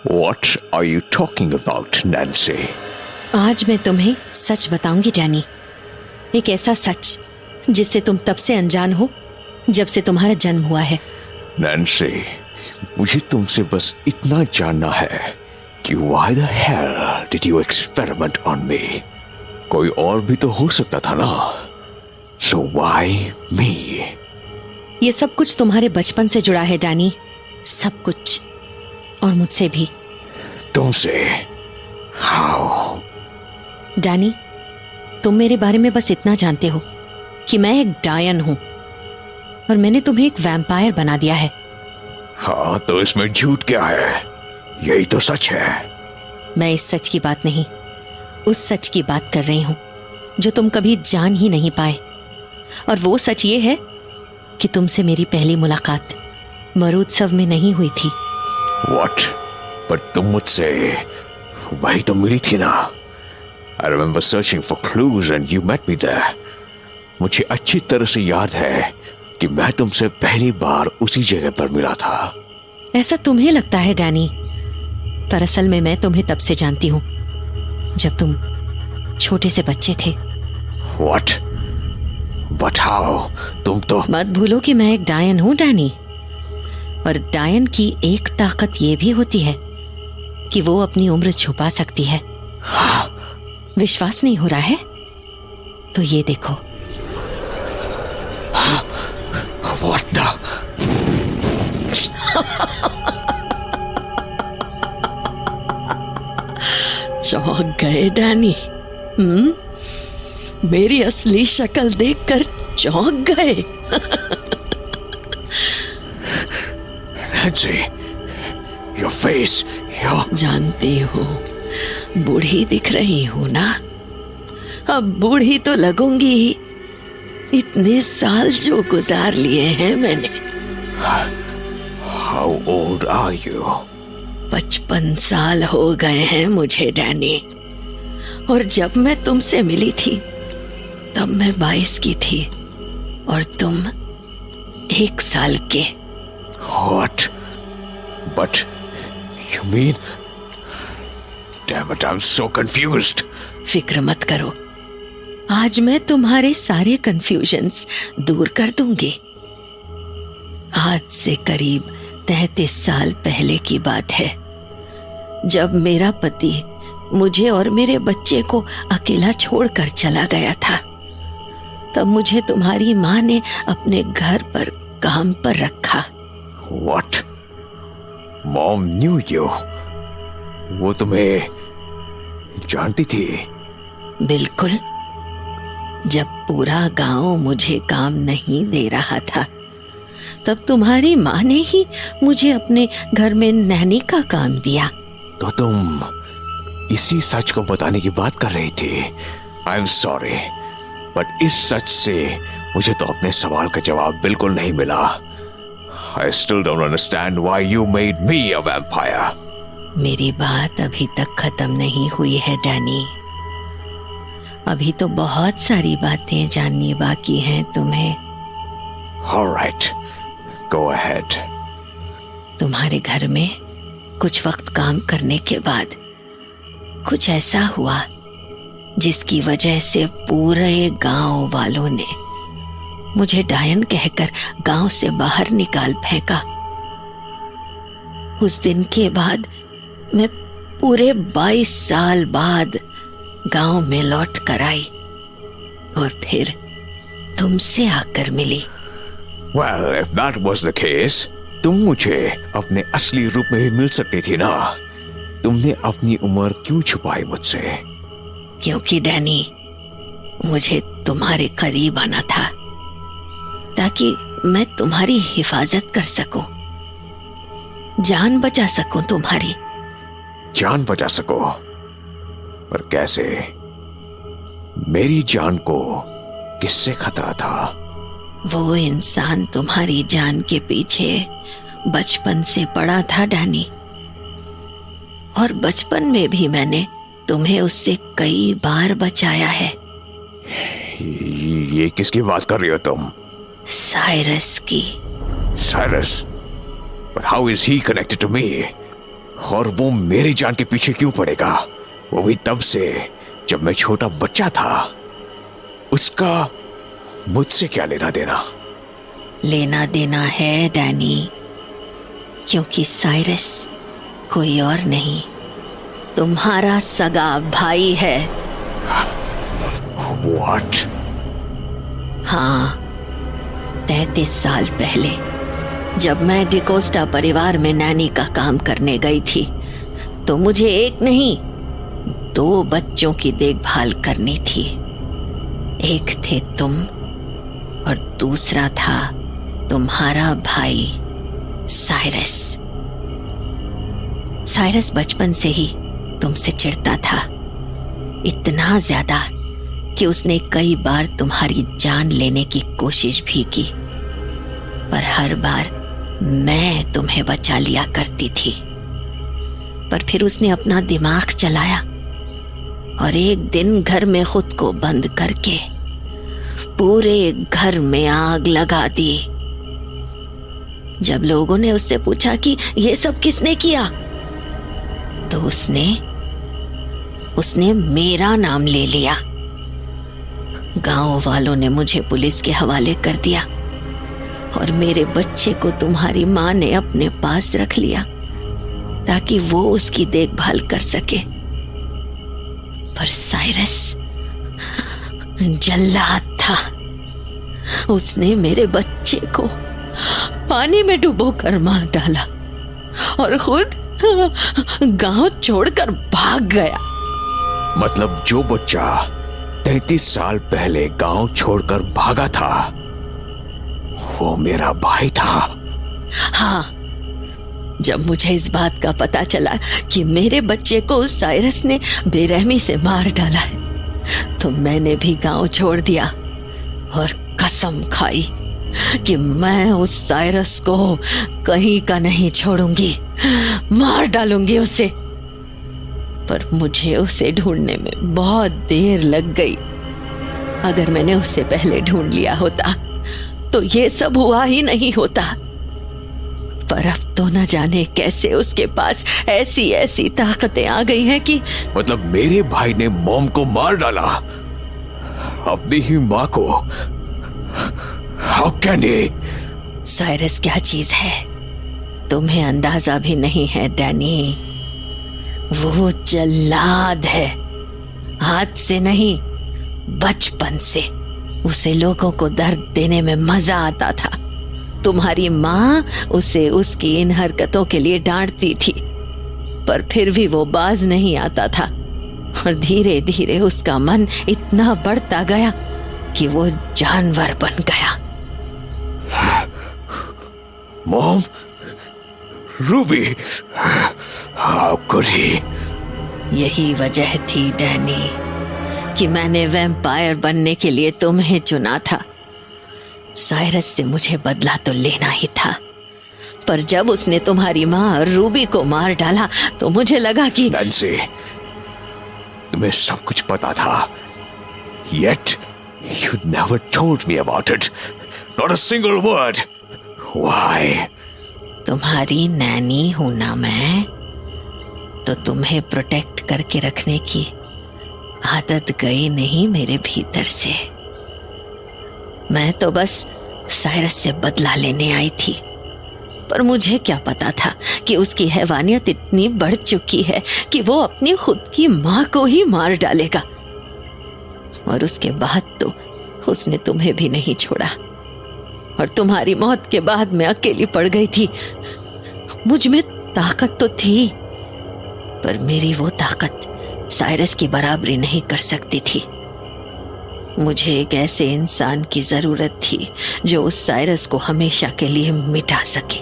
What are you talking about, Nancy? आज मैं तुम्हें सच बताऊंगी डैनी, एक ऐसा सच जिससे तुम तब से अनजान हो जब से तुम्हारा जन्म हुआ है। Nancy, मुझे तुमसे बस इतना जानना है कि why the hell did you experiment on me? कोई और भी तो हो सकता था ना, so why me? ये सब कुछ तुम्हारे बचपन से जुड़ा है डैनी, सब कुछ, और मुझसे भी। तुमसे? How? डैनी, तुम मेरे बारे में बस इतना जानते हो कि मैं एक डायन हूं और मैंने तुम्हें एक वैम्पायर बना दिया है। हाँ, तो इसमें झूठ क्या है? यही तो सच है। मैं इस सच की बात नहीं, उस सच की बात कर रही हूं जो तुम कभी जान ही नहीं पाए। और वो सच ये है कि तुमसे मेरी पहली मुलाकात मरुत्सव में नहीं हुई थी। What? पर तुम मुझसे वही तो मिली थी ना? I remember searching for clues and you met me there. मुझे अच्छी तरह से याद है कि मैं तुमसे पहली बार उसी जगह पर मिला था। ऐसा तुम्हें लगता है डैनी, पर असल में मैं तुम्हें तब से जानती हूं जब तुम छोटे से बच्चे थे। What? But how? तुम तो मत भूलो कि मैं एक डायन हूं डैनी, और डायन की एक ताकत ये भी होती है कि वो अपनी उम्र छुपा सकती है। हाँ। विश्वास नहीं हो रहा है तो ये देखो। What the? चौंक गए डैनी? मेरी असली शक्ल देखकर चौंक गए? Nancy, your face, your... जानती हूँ, बूढ़ी दिख रही हूँ ना? अब बूढ़ी तो लगूंगी ही, इतने साल जो गुजार लिए हैं मैंने। How old are you? 55 साल हो गए हैं मुझे डैनी, और जब मैं तुमसे मिली थी तब मैं 22 की थी और तुम 1 साल के। What? But you mean... Damn it, I'm so confused. फिक्र मत करो, आज मैं तुम्हारे सारे कंफ्यूजन्स दूर कर दूंगी। आज से करीब 33 साल पहले की बात है, जब मेरा पति मुझे और मेरे बच्चे को अकेला छोड़कर चला गया था। तब मुझे तुम्हारी माँ ने अपने घर पर काम पर रखा। What? Mom knew you? वो तुम्हें जानती थी? बिल्कुल। जब पूरा गांव मुझे काम नहीं दे रहा था तब तुम्हारी माँ ने ही मुझे अपने घर में नहनी का काम दिया। तो तुम इसी सच को बताने की बात कर रही थी। I'm sorry, बट इस सच से मुझे तो अपने सवाल का जवाब बिल्कुल नहीं मिला। I still don't understand why you made me a vampire. मेरी बात अभी तक खत्म नहीं हुई है डैनी। अभी तो बहुत सारी बातें जाननी बाकी हैं तुम्हें। All right, go ahead. तुम्हारे घर में कुछ वक्त काम करने के बाद कुछ ऐसा हुआ जिसकी वजह से पूरे गांव वालों ने मुझे डायन कहकर गांव से बाहर निकाल फेंका। उस दिन के बाद मैं पूरे 22 साल बाद गांव में लौट कर आई और फिर तुमसे आकर मिली। Well, if that was the case, तुम मुझे अपने असली रूप में भी मिल सकती थी ना। तुमने अपनी उम्र क्यों छुपाई मुझसे? क्योंकि डैनी, मुझे तुम्हारे करीब आना था ताकि मैं तुम्हारी हिफाजत कर सकूं, जान बचा सकूं तुम्हारी। जान बचा सको? पर कैसे? मेरी जान को किससे खतरा था? वो इंसान तुम्हारी जान के पीछे बचपन से पड़ा था डैनी, और बचपन में भी मैंने तुम्हें उससे कई बार बचाया है। ये किसकी बात कर रही हो तुम? साइरस की। Cyrus? But how is he connected to me? और वो मेरी जान के पीछे क्यों पड़ेगा? वो भी तब से जब मैं छोटा बच्चा था। उसका मुझसे क्या लेना देना? लेना देना है डैनी, क्योंकि साइरस कोई और नहीं, तुम्हारा सगा भाई है। What? हाँ, 33 साल पहले जब मैं डिकोस्टा परिवार में नैनी का काम करने गई थी तो मुझे एक नहीं 2 बच्चों की देखभाल करनी थी। एक थे तुम और दूसरा था तुम्हारा भाई साइरस। साइरस बचपन से ही तुमसे चिढ़ता था, इतना ज्यादा कि उसने कई बार तुम्हारी जान लेने की कोशिश भी की, पर हर बार मैं तुम्हें बचा लिया करती थी। पर फिर उसने अपना दिमाग चलाया और एक दिन घर में खुद को बंद करके पूरे घर में आग लगा दी। जब लोगों ने उससे पूछा कि ये सब किसने किया, तो उसने मेरा नाम ले लिया। गांव वालों ने मुझे पुलिस के हवाले कर दिया और मेरे बच्चे को तुम्हारी माँ ने अपने पास रख लिया ताकि वो उसकी देखभाल कर सके। पर साइरस जल्लाद था, उसने मेरे बच्चे को पानी में डुबोकर मार डाला और खुद गांव छोड़कर भाग गया। मतलब जो बच्चा 33 साल पहले गांव छोड़कर भागा था वो मेरा भाई था? हाँ, जब मुझे इस बात का पता चला कि मेरे बच्चे को उस साइरस ने बेरहमी से मार डाला है तो मैंने भी गांव छोड़ दिया और कसम खाई कि मैं उस साइरस को कहीं का नहीं छोड़ूंगी, मार डालूंगी उसे। पर मुझे उसे ढूंढने में बहुत देर लग गई। अगर मैंने उसे पहले ढूंढ लिया होता तो ये सब हुआ ही नहीं होता। पर अब तो न जाने कैसे उसके पास ऐसी ऐसी ताकतें आ गई हैं कि मतलब मेरे भाई ने मॉम को मार डाला, अपनी ही माँ को? How can he? साइरस क्या चीज है तुम्हें अंदाजा भी नहीं है डैनी। वो जल्लाद है, आज से नहीं बचपन से उसे लोगों को दर्द देने में मजा आता था। तुम्हारी माँ उसे उसकी इन हरकतों के लिए डांटती थी, पर फिर भी वो बाज नहीं आता था और धीरे धीरे उसका मन इतना बढ़ता गया कि वो जानवर बन गया। Mom, Ruby, how could he? यही वजह थी डैनी कि मैंने वैम्पायर बनने के लिए तुम्हें चुना था। साइरस से मुझे बदला तो लेना ही था, पर जब उसने तुम्हारी माँ रूबी को मार डाला तो मुझे लगा कि नैन्सी, तुम्हें सब कुछ पता था, yet you never told me about it. Not a single word. Why? तुम्हारी नैनी हूं ना मैं, तो तुम्हें प्रोटेक्ट करके रखने की आदत गई नहीं मेरे भीतर से। मैं तो बस साइरस से बदला लेने आई थी, पर मुझे क्या पता था कि उसकी हैवानियत इतनी बढ़ चुकी है कि वो अपनी खुद की माँ को ही मार डालेगा। और उसके बाद तो उसने तुम्हें भी नहीं छोड़ा और तुम्हारी मौत के बाद मैं अकेली पड़ गई थी। मुझ में ताकत तो थी, पर मेरी वो ताकत साइरस की बराबरी नहीं कर सकती थी। मुझे एक ऐसे इंसान की जरूरत थी जो उस साइरस को हमेशा के लिए मिटा सके,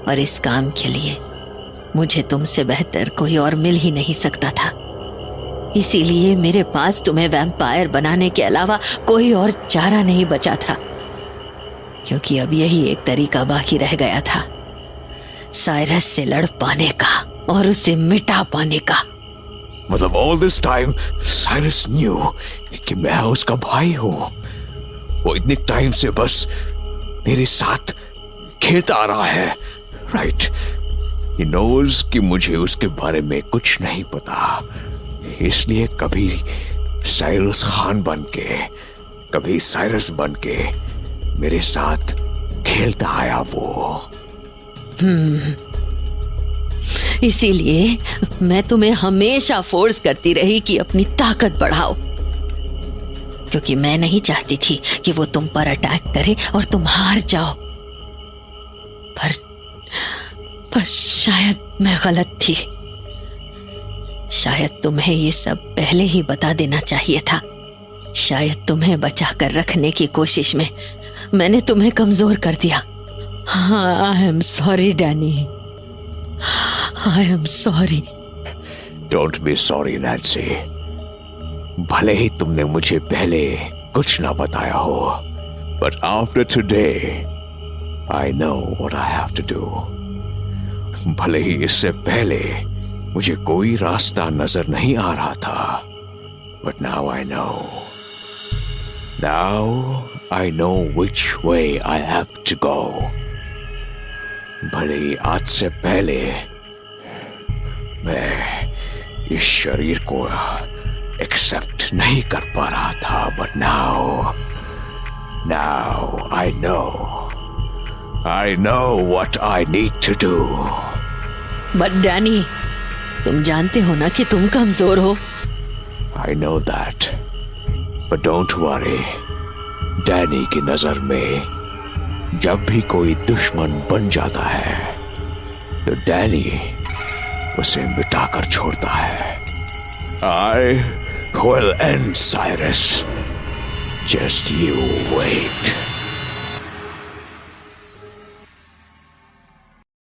और इस काम के लिए मुझे तुमसे बेहतर कोई और मिल ही नहीं सकता था। इसीलिए मेरे पास तुम्हें वैम्पायर बनाने के अलावा कोई और चारा नहीं बचा था, क्योंकि अब यही एक तरीका बाकी रह गया था, साइरस से लड़ पाने का और उसे मिटा पाने का। मतलब all this time Cyrus knew कि मैं उसका भाई हूं। वो इतने टाइम से बस मेरे साथ खेलता आ रहा है, राइट? He knows कि मुझे उसके बारे में कुछ नहीं पता, इसलिए कभी साइरस खान बन के, कभी साइरस बन के मेरे साथ खेलता आया वो। इसीलिए मैं तुम्हें हमेशा फोर्स करती रही कि अपनी ताकत बढ़ाओ, क्योंकि मैं नहीं चाहती थी कि वो तुम पर अटैक करे और तुम हार जाओ। पर शायद मैं गलत थी। शायद तुम्हें ये सब पहले ही बता देना चाहिए था। शायद तुम्हें बचा कर रखने की कोशिश में मैंने तुम्हें कमजोर कर दिया। हाँ, I am sorry Danny, I am sorry. Don't be sorry Nancy. भले ही तुमने मुझे पहले कुछ ना बताया हो, but after today I know what I have to do. भले ही इससे पहले मुझे कोई रास्ता नजर नहीं आ रहा था, but now I know. Now I know which way I have to go. भले ही आज से पहले मैं इस शरीर को एक्सेप्ट नहीं कर पा रहा था, but now I know what I need to do. But Danny, तुम जानते हो ना कि तुम कमजोर हो। I know that, but don't worry. Danny की नजर में जब भी कोई दुश्मन बन जाता है तो डैनी उसे मिटाकर छोड़ता है। I will end Cyrus. Just you wait.